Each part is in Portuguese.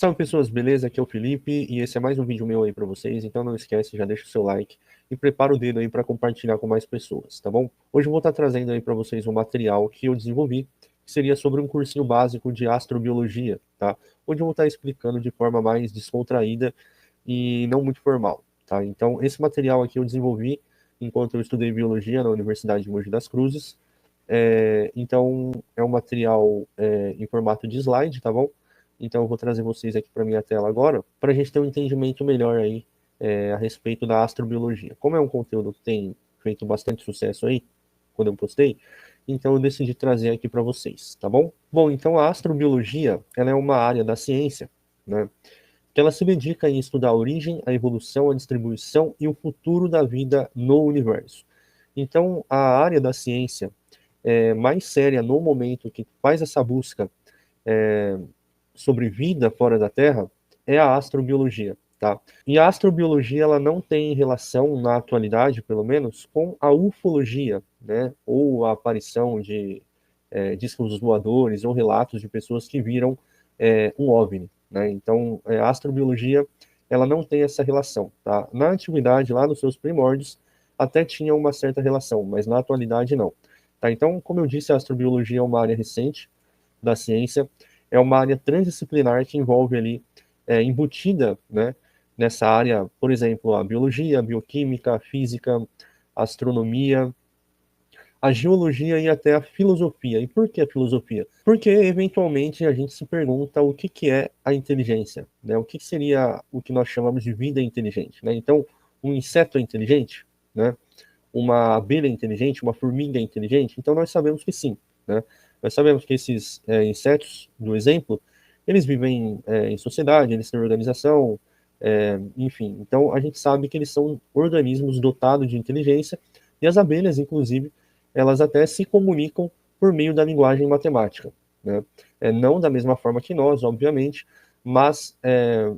Salve pessoas, beleza? Aqui é o Felipe e esse é mais um vídeo meu aí pra vocês, então não esquece, já deixa o seu like e prepara o dedo aí para compartilhar com mais pessoas, tá bom? Hoje eu vou estar trazendo aí para vocês um material que eu desenvolvi, que seria sobre um cursinho básico de astrobiologia, tá? Onde eu vou estar explicando de forma mais descontraída e não muito formal, tá? Então esse material aqui eu desenvolvi enquanto eu estudei biologia na Universidade de Mogi das Cruzes. Então é um material em formato de slide, tá bom? Então eu vou trazer vocês aqui para minha tela agora, para a gente ter um entendimento melhor aí a respeito da astrobiologia. Como é um conteúdo que tem feito bastante sucesso aí, quando eu postei, então eu decidi trazer aqui para vocês, tá bom? Bom, então a astrobiologia, ela é uma área da ciência, né, que ela se dedica em estudar a origem, a evolução, a distribuição e o futuro da vida no universo. Então, a área da ciência mais séria no momento que faz essa busca é, sobre vida fora da Terra é a astrobiologia, tá? E a astrobiologia ela não tem relação na atualidade, pelo menos, com a ufologia, né? Ou a aparição de discos voadores ou relatos de pessoas que viram um OVNI, né? Então, a astrobiologia ela não tem essa relação, tá? Na antiguidade, lá nos seus primórdios, até tinha uma certa relação, mas na atualidade não. Tá? Então, como eu disse, a astrobiologia é uma área recente da ciência, é uma área transdisciplinar que envolve ali, embutida, né, nessa área, por exemplo, a biologia, a bioquímica, a física, a astronomia, a geologia e até a filosofia. E por que a filosofia? Porque, eventualmente, a gente se pergunta o que que é a inteligência, né? O que seria o que nós chamamos de vida inteligente, né? Então, um inseto é inteligente, né? Uma abelha inteligente, uma formiga inteligente? Então nós sabemos que sim, né? Nós sabemos que esses insetos, do exemplo, eles vivem em sociedade, eles têm organização, enfim. Então a gente sabe que eles são organismos dotados de inteligência e as abelhas, inclusive, elas até se comunicam por meio da linguagem matemática, né? Não da mesma forma que nós, obviamente, mas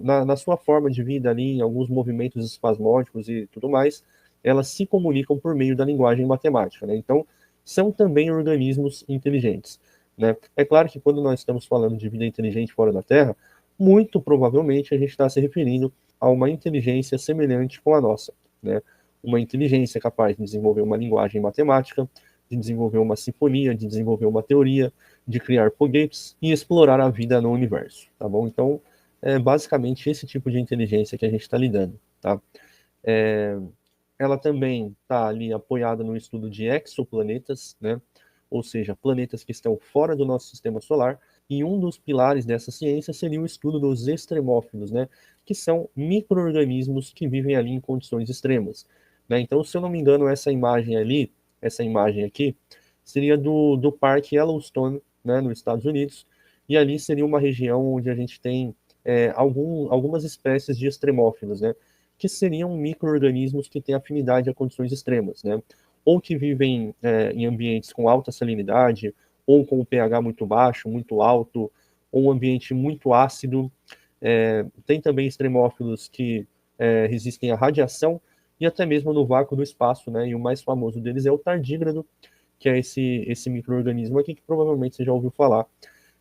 na sua forma de vida ali, em alguns movimentos espasmódicos e tudo mais, elas se comunicam por meio da linguagem matemática, né? Então, são também organismos inteligentes, né? É claro que quando nós estamos falando de vida inteligente fora da Terra, muito provavelmente a gente está se referindo a uma inteligência semelhante com a nossa, né? Uma inteligência capaz de desenvolver uma linguagem matemática, de desenvolver uma sinfonia, de desenvolver uma teoria, de criar foguetes e explorar a vida no universo, tá bom? Então, é basicamente esse tipo de inteligência que a gente está lidando, tá? É, ela também está ali apoiada no estudo de exoplanetas, né? Ou seja, planetas que estão fora do nosso sistema solar, e um dos pilares dessa ciência seria o estudo dos extremófilos, né? Que são micro-organismos que vivem ali em condições extremas, né? Então, se eu não me engano, essa imagem ali, essa imagem aqui, seria do Parque Yellowstone, né, nos Estados Unidos, e ali seria uma região onde a gente tem algumas espécies de extremófilos, né? Que seriam micro-organismos que têm afinidade a condições extremas, né? Ou que vivem em ambientes com alta salinidade, ou com o pH muito baixo, muito alto, ou um ambiente muito ácido. Tem também extremófilos que resistem à radiação e até mesmo no vácuo do espaço, né? E o mais famoso deles é o tardígrado, que é esse micro-organismo aqui que provavelmente você já ouviu falar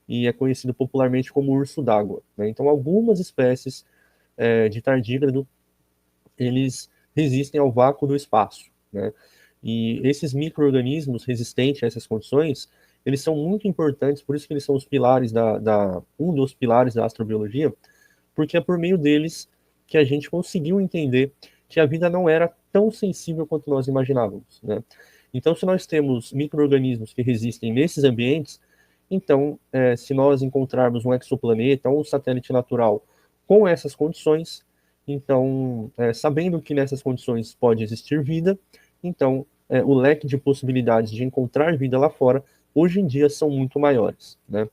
e é conhecido popularmente como urso d'água, né? Então, algumas espécies de tardígrado eles resistem ao vácuo do espaço, né? E esses micro-organismos resistentes a essas condições, eles são muito importantes, por isso que eles são os pilares um dos pilares da astrobiologia, porque é por meio deles que a gente conseguiu entender que a vida não era tão sensível quanto nós imaginávamos, né? Então, se nós temos micro-organismos que resistem nesses ambientes, então, se nós encontrarmos um exoplaneta ou um satélite natural com essas condições, então, sabendo que nessas condições pode existir vida, então o leque de possibilidades de encontrar vida lá fora, hoje em dia, são muito maiores, né?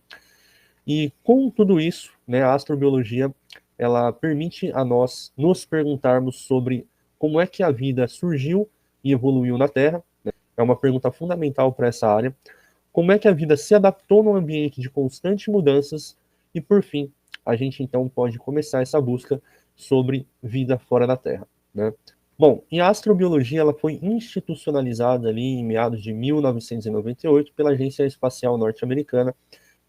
E com tudo isso, né, a astrobiologia, ela permite a nós nos perguntarmos sobre como é que a vida surgiu e evoluiu na Terra, né? É uma pergunta fundamental para essa área. Como é que a vida se adaptou num ambiente de constantes mudanças e, por fim, a gente então pode começar essa busca sobre vida fora da Terra, né? Bom, e a astrobiologia ela foi institucionalizada ali em meados de 1998 pela Agência Espacial Norte-Americana,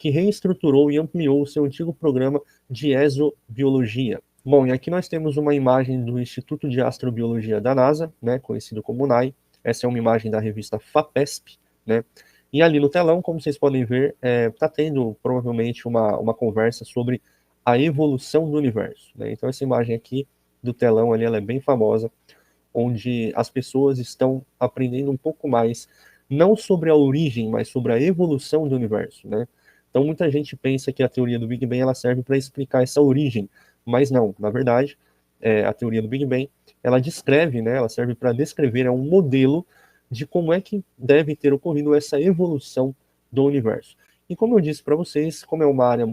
que reestruturou e ampliou o seu antigo programa de exobiologia. Bom, e aqui nós temos uma imagem do Instituto de Astrobiologia da NASA, né, conhecido como NAI. Essa é uma imagem da revista FAPESP, né? E ali no telão, como vocês podem ver, está tendo provavelmente uma conversa sobre a evolução do universo, né? Então essa imagem aqui do telão ali, ela é bem famosa, onde as pessoas estão aprendendo um pouco mais, não sobre a origem, mas sobre a evolução do universo, né? Então muita gente pensa que a teoria do Big Bang ela serve para explicar essa origem, mas não, na verdade, a teoria do Big Bang, ela descreve, né, ela serve para descrever, é um modelo de como é que deve ter ocorrido essa evolução do universo. E como eu disse para vocês, como é uma área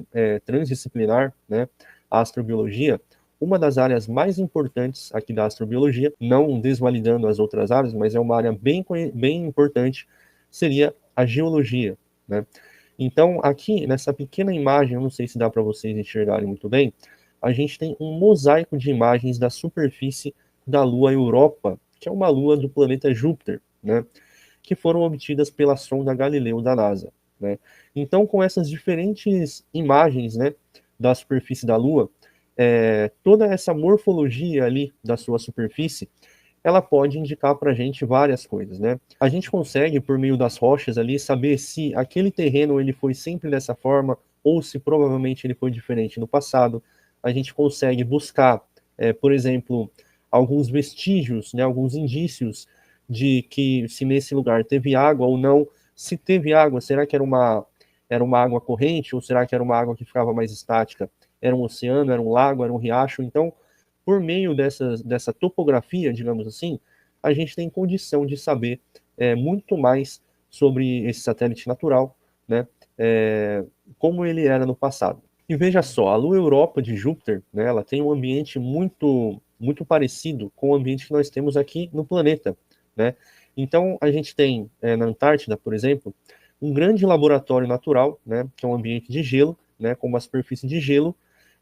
transdisciplinar, né, a astrobiologia, uma das áreas mais importantes aqui da astrobiologia, não desvalidando as outras áreas, mas é uma área bem importante, seria a geologia, né? Então, aqui nessa pequena imagem, eu não sei se dá para vocês enxergarem muito bem, a gente tem um mosaico de imagens da superfície da Lua Europa, que é uma lua do planeta Júpiter, né? Que foram obtidas pela sonda Galileu da NASA, né? Então, com essas diferentes imagens, né, da superfície da Lua, toda essa morfologia ali da sua superfície, ela pode indicar para a gente várias coisas, né? A gente consegue, por meio das rochas ali, saber se aquele terreno ele foi sempre dessa forma ou se provavelmente ele foi diferente no passado. A gente consegue buscar, por exemplo, alguns vestígios, né, alguns indícios de que se nesse lugar teve água ou não. Se teve água, será que era uma água corrente ou será que era uma água que ficava mais estática? Era um oceano, era um lago, era um riacho? Então, por meio dessa topografia, digamos assim, a gente tem condição de saber muito mais sobre esse satélite natural, né, como ele era no passado. E veja só, a Lua Europa de Júpiter, né, ela tem um ambiente muito parecido com o ambiente que nós temos aqui no planeta, né? Então, a gente tem na Antártida, por exemplo, um grande laboratório natural, né, que é um ambiente de gelo, né, com uma superfície de gelo,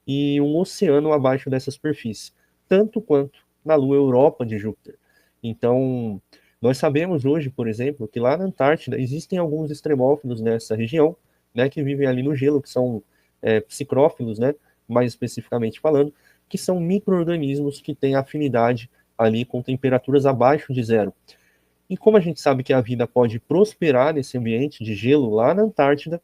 e um oceano abaixo dessa superfície, tanto quanto na Lua Europa de Júpiter. Então, nós sabemos hoje, por exemplo, que lá na Antártida existem alguns extremófilos nessa região, né, que vivem ali no gelo, que são psicrófilos, né, mais especificamente falando, que são micro-organismos que têm afinidade ali com temperaturas abaixo de zero. E como a gente sabe que a vida pode prosperar nesse ambiente de gelo lá na Antártida,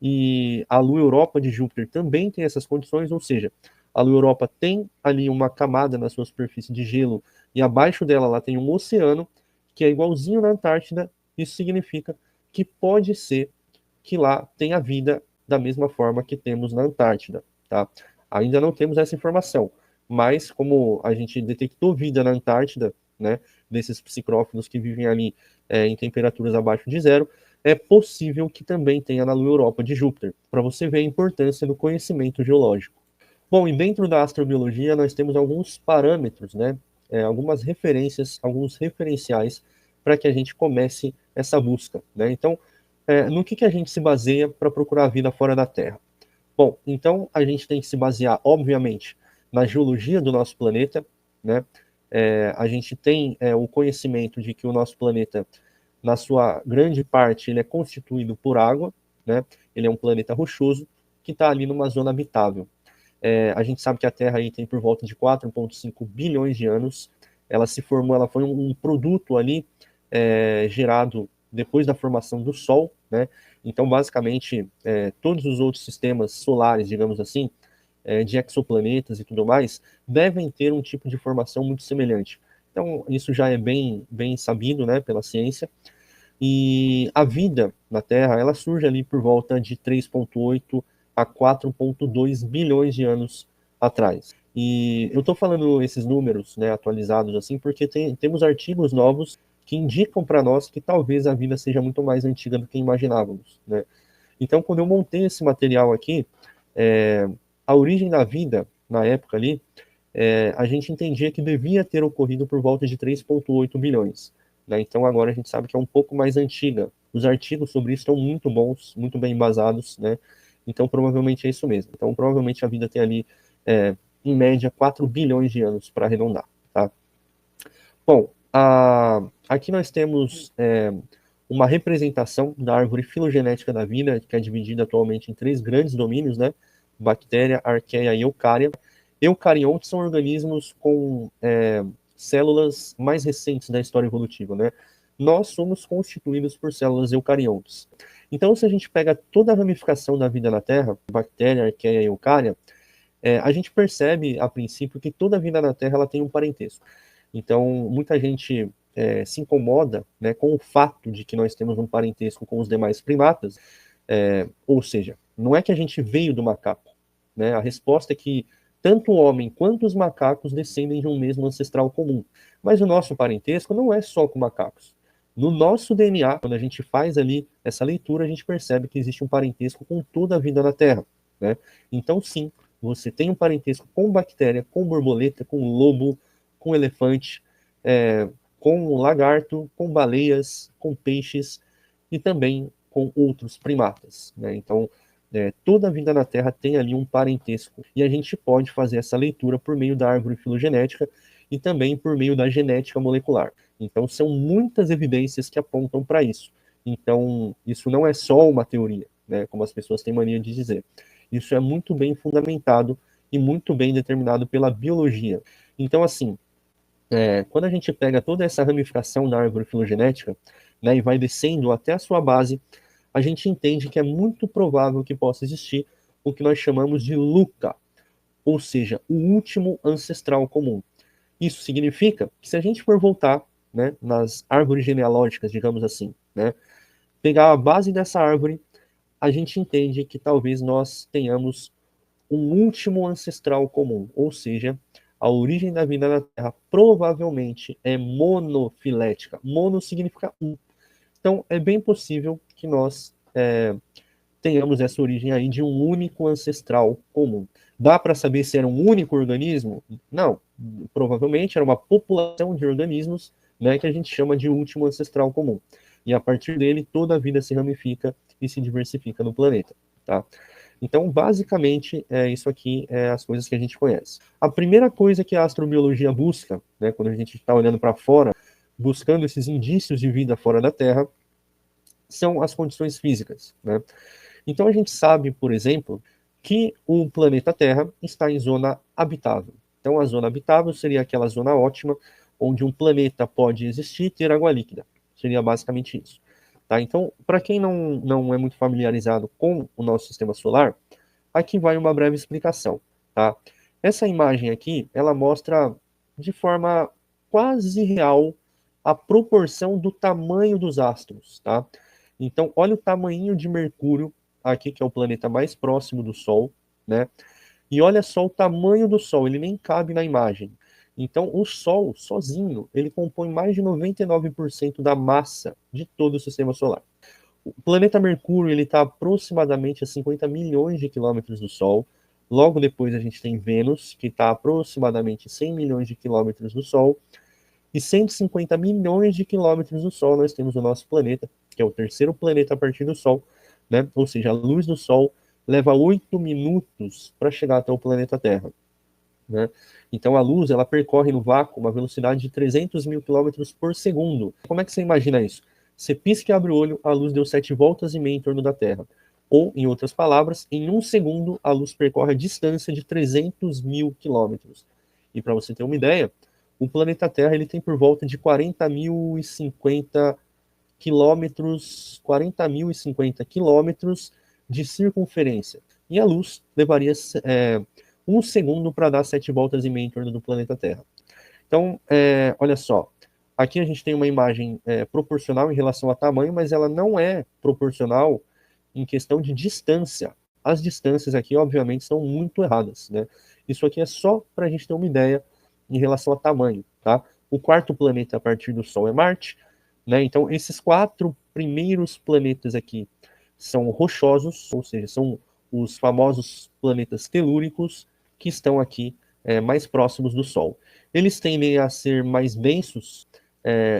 e a Lua Europa de Júpiter também tem essas condições, ou seja, a Lua Europa tem ali uma camada na sua superfície de gelo e abaixo dela lá tem um oceano que é igualzinho na Antártida. Isso significa que pode ser que lá tenha vida da mesma forma que temos na Antártida, tá? Ainda não temos essa informação, mas como a gente detectou vida na Antártida, né, desses psicrófilos que vivem ali em temperaturas abaixo de zero, é possível que também tenha na Lua Europa de Júpiter, para você ver a importância do conhecimento geológico. Bom, e dentro da astrobiologia nós temos alguns parâmetros, né, algumas referências, alguns referenciais para que a gente comece essa busca, né? Então, no que a gente se baseia para procurar a vida fora da Terra? Bom, então a gente tem que se basear, obviamente, na geologia do nosso planeta, né? A gente tem o conhecimento de que o nosso planeta, na sua grande parte, ele é constituído por água, né? Ele é um planeta rochoso que está ali numa zona habitável. A gente sabe que a Terra aí tem por volta de 4,5 bilhões de anos. Ela se formou, ela foi um produto ali gerado depois da formação do Sol, né? Então, basicamente, todos os outros sistemas solares, digamos assim, de exoplanetas e tudo mais, devem ter um tipo de formação muito semelhante. Então, isso já é bem sabido, né, pela ciência. E a vida na Terra, ela surge ali por volta de 3,8 a 4,2 bilhões de anos atrás. E eu estou falando esses números, né, atualizados assim, porque temos artigos novos que indicam para nós que talvez a vida seja muito mais antiga do que imaginávamos, né? Então, quando eu montei esse material aqui, a origem da vida, na época ali, a gente entendia que devia ter ocorrido por volta de 3,8 bilhões. Né? Então, agora a gente sabe que é um pouco mais antiga. Os artigos sobre isso estão muito bons, muito bem embasados, né? Então, provavelmente é isso mesmo. Então, provavelmente a vida tem ali, em média, 4 bilhões de anos, para arredondar, tá? Bom, aqui nós temos uma representação da árvore filogenética da vida, que é dividida atualmente em 3 grandes domínios, né? Bactéria, arqueia e eucária. Eucariontes são organismos com células mais recentes da história evolutiva, né? Nós somos constituídos por células eucariontes. Então, se a gente pega toda a ramificação da vida na Terra, bactéria, arqueia e eucária, a gente percebe, a princípio, que toda a vida na Terra ela tem um parentesco. Então, muita gente se incomoda, né, com o fato de que nós temos um parentesco com os demais primatas, ou seja, não é que a gente veio do macaco, né? A resposta é que tanto o homem quanto os macacos descendem de um mesmo ancestral comum. Mas o nosso parentesco não é só com macacos. No nosso DNA, quando a gente faz ali essa leitura, a gente percebe que existe um parentesco com toda a vida na Terra, né? Então, sim, você tem um parentesco com bactéria, com borboleta, com lobo, com elefante, com lagarto, com baleias, com peixes e também com outros primatas, né? Então, toda a vida na Terra tem ali um parentesco e a gente pode fazer essa leitura por meio da árvore filogenética e também por meio da genética molecular. Então, são muitas evidências que apontam para isso. Então, isso não é só uma teoria, né, como as pessoas têm mania de dizer. Isso é muito bem fundamentado e muito bem determinado pela biologia. Então, assim, quando a gente pega toda essa ramificação da árvore filogenética, né, e vai descendo até a sua base, a gente entende que é muito provável que possa existir o que nós chamamos de LUCA, ou seja, o último ancestral comum. Isso significa que se a gente for voltar, né, nas árvores genealógicas, digamos assim, né, pegar a base dessa árvore, a gente entende que talvez nós tenhamos um último ancestral comum, ou seja, a origem da vida na Terra provavelmente é monofilética. Mono significa um. Então, é bem possível que nós tenhamos essa origem aí de um único ancestral comum. Dá para saber se era um único organismo? Não. Provavelmente era uma população de organismos, né, que a gente chama de último ancestral comum. E a partir dele, toda a vida se ramifica e se diversifica no planeta. Tá? Então, basicamente, isso aqui é as coisas que a gente conhece. A primeira coisa que a astrobiologia busca, né, quando a gente está olhando para fora, buscando esses indícios de vida fora da Terra, são as condições físicas, né? Então a gente sabe, por exemplo, que o planeta Terra está em zona habitável. Então a zona habitável seria aquela zona ótima onde um planeta pode existir e ter água líquida. Seria basicamente isso. Tá? Então, para quem não é muito familiarizado com o nosso sistema solar, aqui vai uma breve explicação. Tá? Essa imagem aqui, ela mostra de forma quase real a proporção do tamanho dos astros. Tá? Então, olha o tamanho de Mercúrio aqui, que é o planeta mais próximo do Sol, né? E olha só o tamanho do Sol, ele nem cabe na imagem. Então, o Sol, sozinho, ele compõe mais de 99% da massa de todo o sistema solar. O planeta Mercúrio, ele está aproximadamente a 50 milhões de quilômetros do Sol. Logo depois a gente tem Vênus, que está aproximadamente 100 milhões de quilômetros do Sol. E 150 milhões de quilômetros do Sol nós temos o nosso planeta, que é o terceiro planeta a partir do Sol, né? Ou seja, a luz do Sol leva 8 minutos para chegar até o planeta Terra, né? Então a luz ela percorre no vácuo uma velocidade de 300 mil quilômetros por segundo. Como é que você imagina isso? Você pisca e abre o olho, a luz deu 7 voltas e meia em torno da Terra. Ou, em outras palavras, em um segundo a luz percorre a distância de 300 mil quilômetros. E para você ter uma ideia, o planeta Terra ele tem por volta de 40.050 quilômetros, 40.050 quilômetros de circunferência. E a luz levaria um segundo para dar 7 voltas e meia em torno do planeta Terra. Então, olha só, aqui a gente tem uma imagem proporcional em relação a tamanho, mas ela não é proporcional em questão de distância. As distâncias aqui, obviamente, são muito erradas, né? Isso aqui é só para a gente ter uma ideia em relação a tamanho, tá? O quarto planeta a partir do Sol é Marte, né? Então, esses 4 primeiros planetas aqui são rochosos, ou seja, são os famosos planetas telúricos que estão aqui mais próximos do Sol. Eles tendem a ser mais densos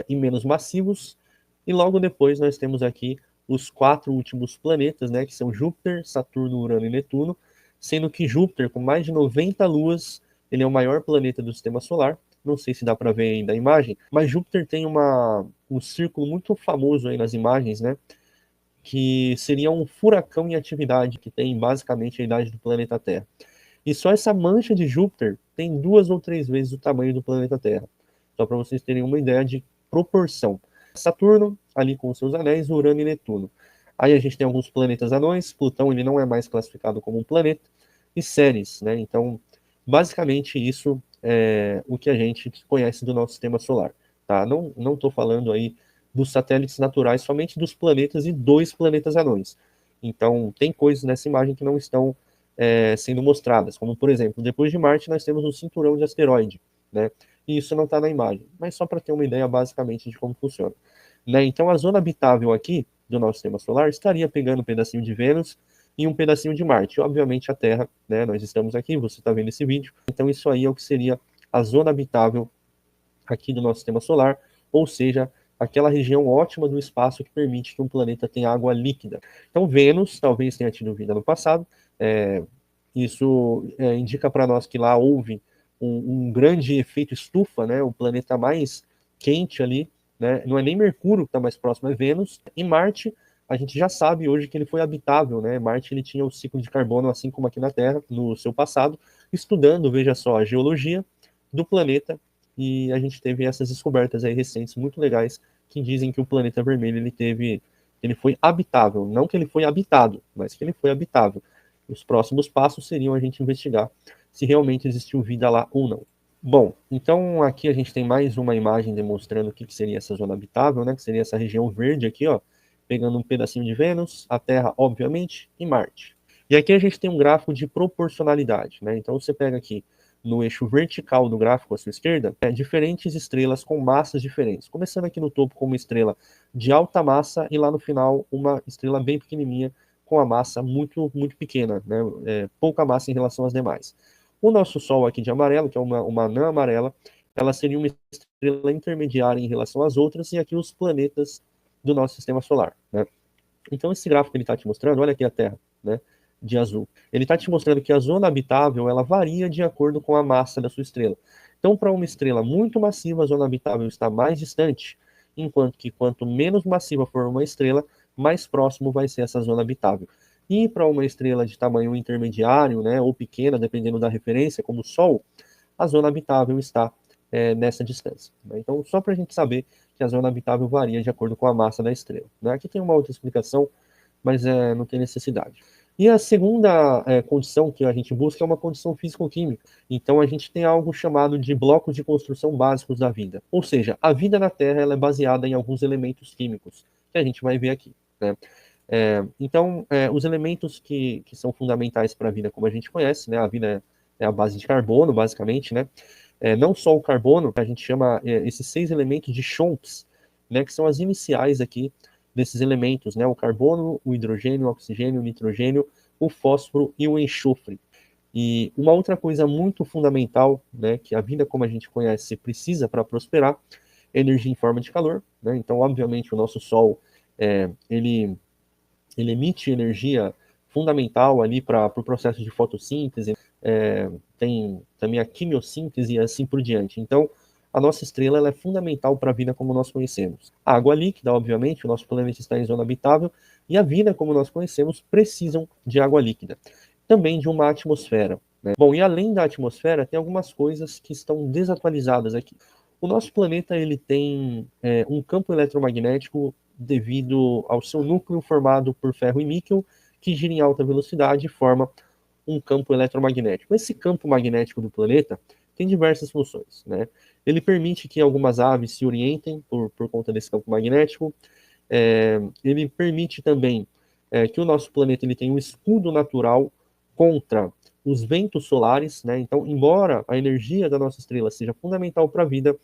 e menos massivos, e logo depois nós temos aqui os 4 últimos planetas, né, que são Júpiter, Saturno, Urano e Netuno, sendo que Júpiter, com mais de 90 luas, ele é o maior planeta do sistema solar, não sei se dá para ver aí da imagem, mas Júpiter tem um círculo muito famoso aí nas imagens, né? Que seria um furacão em atividade, que tem basicamente a idade do planeta Terra. E só essa mancha de Júpiter tem 2 ou 3 vezes o tamanho do planeta Terra. Só para vocês terem uma ideia de proporção. Saturno, ali com seus anéis, Urano e Netuno. Aí a gente tem alguns planetas anões, Plutão ele não é mais classificado como um planeta, e Ceres, né? Então, basicamente isso é o que a gente conhece do nosso sistema solar, tá? Não estou falando aí dos satélites naturais, somente dos planetas e 2 planetas anões. Então, tem coisas nessa imagem que não estão sendo mostradas, como, por exemplo, depois de Marte, nós temos um cinturão de asteroide, né? E isso não está na imagem, mas só para ter uma ideia, basicamente, de como funciona. Né? Então, a zona habitável aqui do nosso sistema solar estaria pegando um pedacinho de Vênus e um pedacinho de Marte. Obviamente, a Terra, né? Nós estamos aqui, você está vendo esse vídeo. Então, isso aí é o que seria a zona habitável aqui do nosso sistema solar, ou seja, aquela região ótima do espaço que permite que um planeta tenha água líquida. Então, Vênus talvez tenha tido vida no passado. Isso indica para nós que lá houve um grande efeito estufa, né? O planeta mais quente ali, né? Não é nem Mercúrio que está mais próximo, é Vênus. E Marte, a gente já sabe hoje que ele foi habitável, né? Marte ele tinha o ciclo de carbono, assim como aqui na Terra, no seu passado, estudando, veja só, a geologia do planeta, e a gente teve essas descobertas aí recentes muito legais que dizem que o planeta vermelho ele foi habitável, não que ele foi habitado, mas que ele foi habitável. Os próximos passos seriam a gente investigar se realmente existiu vida lá ou não. Bom, então aqui a gente tem mais uma imagem demonstrando o que seria essa zona habitável, né? Que seria essa região verde aqui, ó, pegando um pedacinho de Vênus, a Terra, obviamente, e Marte. E aqui a gente tem um gráfico de proporcionalidade, né? Então você pega aqui no eixo vertical do gráfico à sua esquerda, diferentes estrelas com massas diferentes. Começando aqui no topo com uma estrela de alta massa e lá no final uma estrela bem pequenininha com a massa muito, muito pequena, né? Pouca massa em relação às demais. O nosso Sol aqui de amarelo, que é uma anã amarela, ela seria uma estrela intermediária em relação às outras, e aqui os planetas do nosso sistema solar, né? Então esse gráfico que ele está te mostrando, olha aqui a Terra, né? De azul. Ele está te mostrando que a zona habitável ela varia de acordo com a massa da sua estrela. Então, para uma estrela muito massiva, a zona habitável está mais distante, enquanto que quanto menos massiva for uma estrela, mais próximo vai ser essa zona habitável. E para uma estrela de tamanho intermediário, né, ou pequena, dependendo da referência, como o Sol, a zona habitável está nessa distância. Né? Então, só para a gente saber que a zona habitável varia de acordo com a massa da estrela. Né? Aqui tem uma outra explicação, mas não tem necessidade. E a segunda condição que a gente busca é uma condição físico-química. Então a gente tem algo chamado de blocos de construção básicos da vida. Ou seja, a vida na Terra ela é baseada em alguns elementos químicos, que a gente vai ver aqui. Né? Então, os elementos que são fundamentais para a vida, como a gente conhece, né? A vida é a base de carbono, basicamente, né? Não só o carbono, a gente chama esses 6 elementos de chunks, né? Que são as iniciais aqui desses elementos, né? O carbono, o hidrogênio, o oxigênio, o nitrogênio, o fósforo e o enxofre. E uma outra coisa muito fundamental, né, que a vida como a gente conhece precisa para prosperar, é energia em forma de calor, né? Então, obviamente, o nosso Sol, ele emite energia fundamental ali para o processo de fotossíntese, tem também a quimiossíntese e assim por diante. Então, a nossa estrela ela é fundamental para a vida como nós conhecemos. A água líquida, obviamente, o nosso planeta está em zona habitável, e a vida como nós conhecemos precisam de água líquida. Também de uma atmosfera. Né? Bom, e além da atmosfera, tem algumas coisas que estão desatualizadas aqui. O nosso planeta ele tem um campo eletromagnético devido ao seu núcleo formado por ferro e níquel, que gira em alta velocidade e forma um campo eletromagnético. Esse campo magnético do planeta tem diversas funções, né? Ele permite que algumas aves se orientem por conta desse campo magnético. Ele permite também que o nosso planeta ele tenha um escudo natural contra os ventos solares, né? Então, embora a energia da nossa estrela seja fundamental para a vida,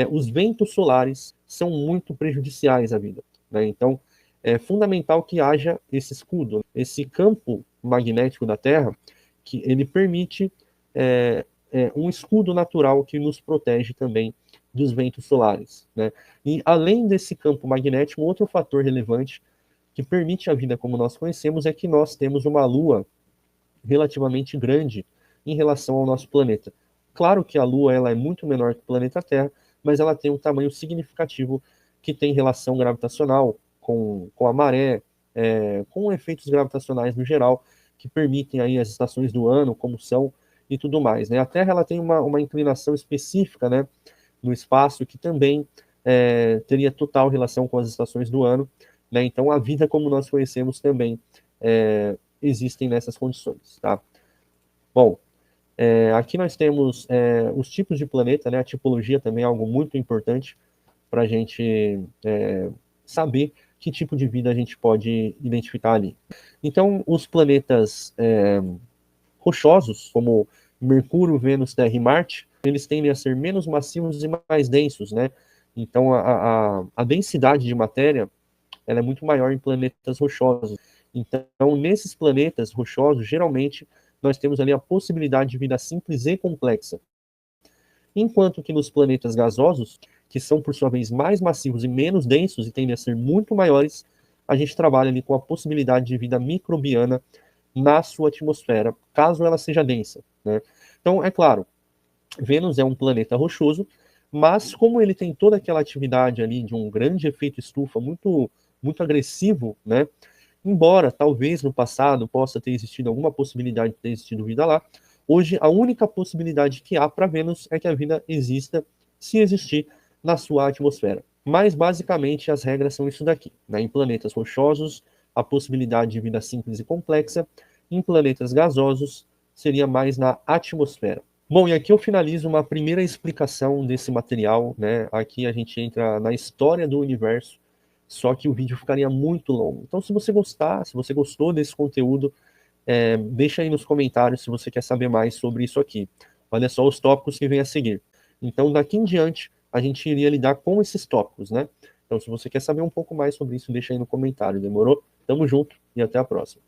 os ventos solares são muito prejudiciais à vida. Né? Então, é fundamental que haja esse escudo, esse campo magnético da Terra, que ele permite um escudo natural que nos protege também dos ventos solares. Né? E além desse campo magnético, outro fator relevante que permite a vida como nós conhecemos é que nós temos uma Lua relativamente grande em relação ao nosso planeta. Claro que a Lua ela é muito menor que o planeta Terra, mas ela tem um tamanho significativo que tem relação gravitacional com a maré, com efeitos gravitacionais no geral, que permitem aí as estações do ano, como são, e tudo mais, né? A Terra ela tem uma inclinação específica, né, no espaço que também teria total relação com as estações do ano, né? Então a vida como nós conhecemos também existem nessas condições, tá? Bom, aqui nós temos os tipos de planeta, né? A tipologia também é algo muito importante para a gente saber que tipo de vida a gente pode identificar ali. Então, os planetas rochosos, como Mercúrio, Vênus, Terra e Marte, eles tendem a ser menos massivos e mais densos, né? Então, a densidade de matéria ela é muito maior em planetas rochosos. Então, nesses planetas rochosos, geralmente, nós temos ali a possibilidade de vida simples e complexa. Enquanto que nos planetas gasosos, que são por sua vez mais massivos e menos densos e tendem a ser muito maiores, a gente trabalha ali com a possibilidade de vida microbiana na sua atmosfera, caso ela seja densa, né? Então, é claro, Vênus é um planeta rochoso, mas como ele tem toda aquela atividade ali de um grande efeito estufa muito agressivo, né? Embora talvez no passado possa ter existido alguma possibilidade de ter existido vida lá, hoje a única possibilidade que há para Vênus é que a vida exista, se existir, na sua atmosfera. Mas basicamente as regras são isso daqui, né? Em planetas rochosos, a possibilidade de vida simples e complexa, em planetas gasosos, seria mais na atmosfera. Bom, e aqui eu finalizo uma primeira explicação desse material, né? Aqui a gente entra na história do universo, só que o vídeo ficaria muito longo. Então, se você gostar, se você gostou desse conteúdo, deixa aí nos comentários se você quer saber mais sobre isso aqui. Olha só os tópicos que vem a seguir. Então, daqui em diante, a gente iria lidar com esses tópicos, né? Então, se você quer saber um pouco mais sobre isso, deixa aí no comentário, demorou? Tamo junto e até a próxima.